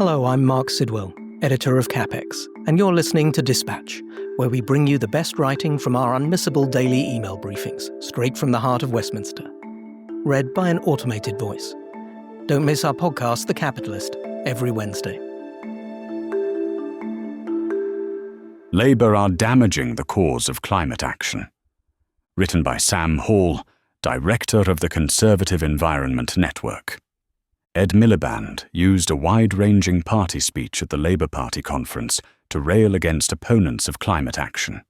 Hello, I'm Mark Sidwell, editor of CapEx, and you're listening to Despatch, where we bring you the best writing from our unmissable daily email briefings, straight from the heart of Westminster. Read by an automated voice. Don't miss our podcast, The Capitalist, every Wednesday. Labour are damaging the cause of climate action. Written by Sam Hall, Director of the Conservative Environment Network. Ed Miliband used a wide-ranging party speech at the Labour Party conference to rail against opponents of climate action.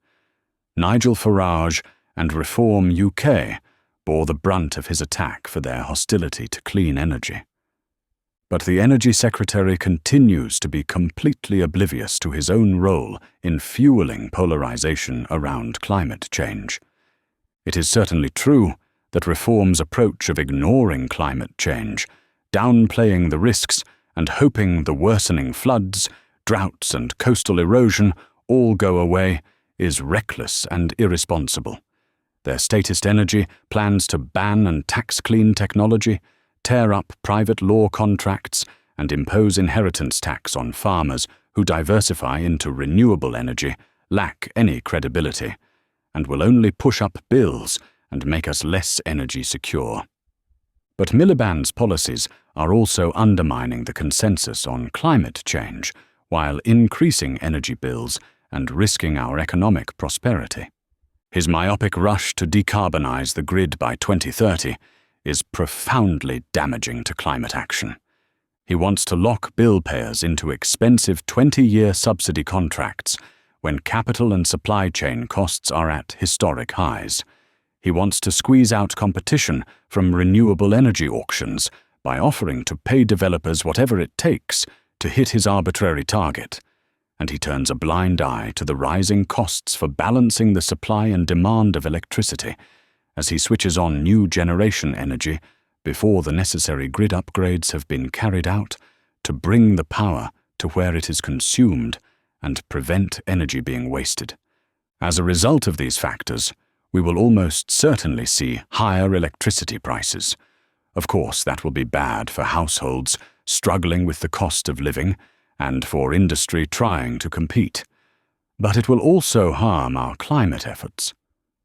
Nigel Farage and Reform UK bore the brunt of his attack for their hostility to clean energy. But the Energy Secretary continues to be completely oblivious to his own role in fueling polarisation around climate change. It is certainly true that Reform's approach of ignoring climate change, downplaying the risks and hoping the worsening floods, droughts and coastal erosion all go away is reckless and irresponsible. Their statist energy plans to ban and tax clean technology, tear up private law contracts, and impose inheritance tax on farmers who diversify into renewable energy lack any credibility, and will only push up bills and make us less energy secure. But Miliband's policies are also undermining the consensus on climate change while increasing energy bills and risking our economic prosperity. His myopic rush to decarbonise the grid by 2030 is profoundly damaging to climate action. He wants to lock bill payers into expensive 20-year subsidy contracts when capital and supply chain costs are at historic highs. He wants to squeeze out competition from renewable energy auctions by offering to pay developers whatever it takes to hit his arbitrary target. And he turns a blind eye to the rising costs for balancing the supply and demand of electricity as he switches on new generation energy before the necessary grid upgrades have been carried out to bring the power to where it is consumed and prevent energy being wasted. As a result of these factors, we will almost certainly see higher electricity prices. Of course, that will be bad for households struggling with the cost of living and for industry trying to compete. But it will also harm our climate efforts.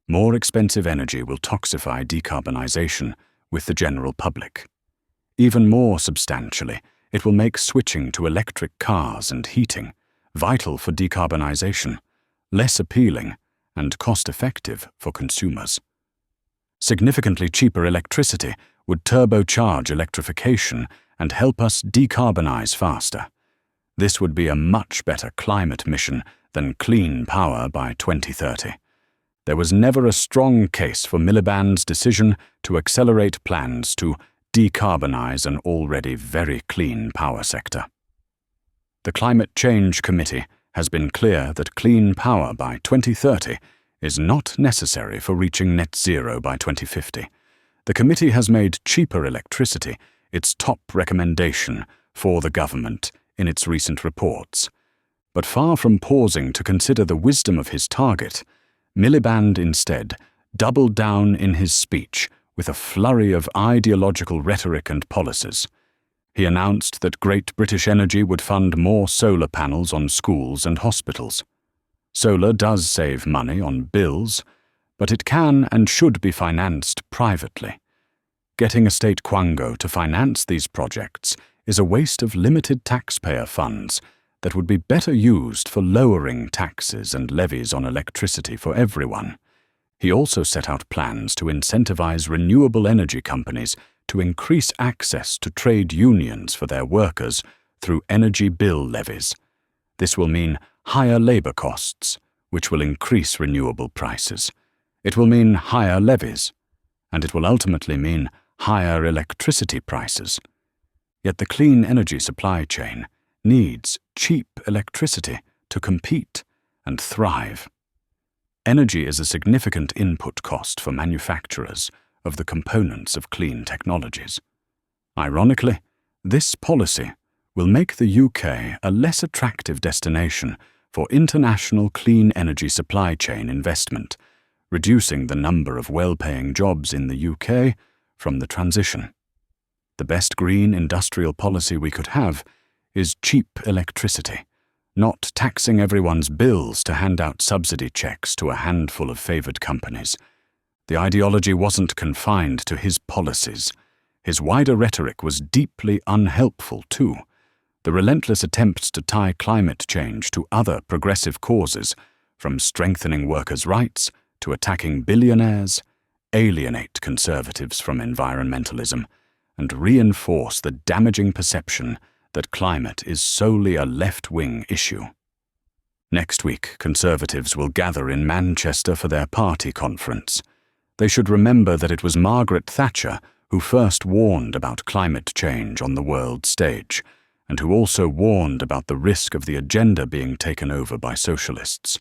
More expensive energy will toxify decarbonisation with the general public. Even more substantially, it will make switching to electric cars and heating, vital for decarbonisation, less appealing and cost-effective for consumers. Significantly cheaper electricity would turbocharge electrification and help us decarbonise faster. This would be a much better climate mission than clean power by 2030. There was never a strong case for Miliband's decision to accelerate plans to decarbonise an already very clean power sector. The Climate Change Committee has been clear that clean power by 2030 is not necessary for reaching net zero by 2050. The committee has made cheaper electricity its top recommendation for the government in its recent reports. But far from pausing to consider the wisdom of his target, Miliband instead doubled down in his speech with a flurry of ideological rhetoric and policies. He announced that Great British Energy would fund more solar panels on schools and hospitals. Solar does save money on bills, but it can and should be financed privately. Getting a state quango to finance these projects is a waste of limited taxpayer funds that would be better used for lowering taxes and levies on electricity for everyone. He also set out plans to incentivize renewable energy companies to increase access to trade unions for their workers through energy bill levies. This will mean higher labour costs, which will increase renewable prices. It will mean higher levies, and it will ultimately mean higher electricity prices. Yet the clean energy supply chain needs cheap electricity to compete and thrive. Energy is a significant input cost for manufacturers of the components of clean technologies. Ironically, this policy will make the UK a less attractive destination for international clean energy supply chain investment, reducing the number of well-paying jobs in the UK from the transition. The best green industrial policy we could have is cheap electricity, not taxing everyone's bills to hand out subsidy checks to a handful of favoured companies. The ideology wasn't confined to his policies. His wider rhetoric was deeply unhelpful too. The relentless attempts to tie climate change to other progressive causes, from strengthening workers' rights to attacking billionaires, alienate conservatives from environmentalism and reinforce the damaging perception that climate is solely a left-wing issue. Next week, Conservatives will gather in Manchester for their party conference. They should remember that it was Margaret Thatcher who first warned about climate change on the world stage, and who also warned about the risk of the agenda being taken over by socialists.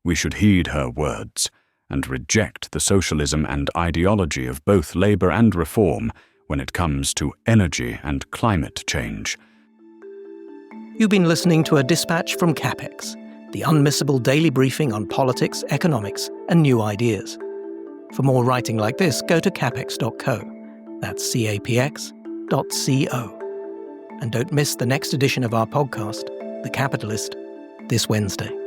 We should heed her words and reject the socialism and ideology of both Labour and Reform when it comes to energy and climate change. You've been listening to a dispatch from CapEx, the unmissable daily briefing on politics, economics, and new ideas. For more writing like this, go to capex.co. That's capx.co. And don't miss the next edition of our podcast, The Capitalist, this Wednesday.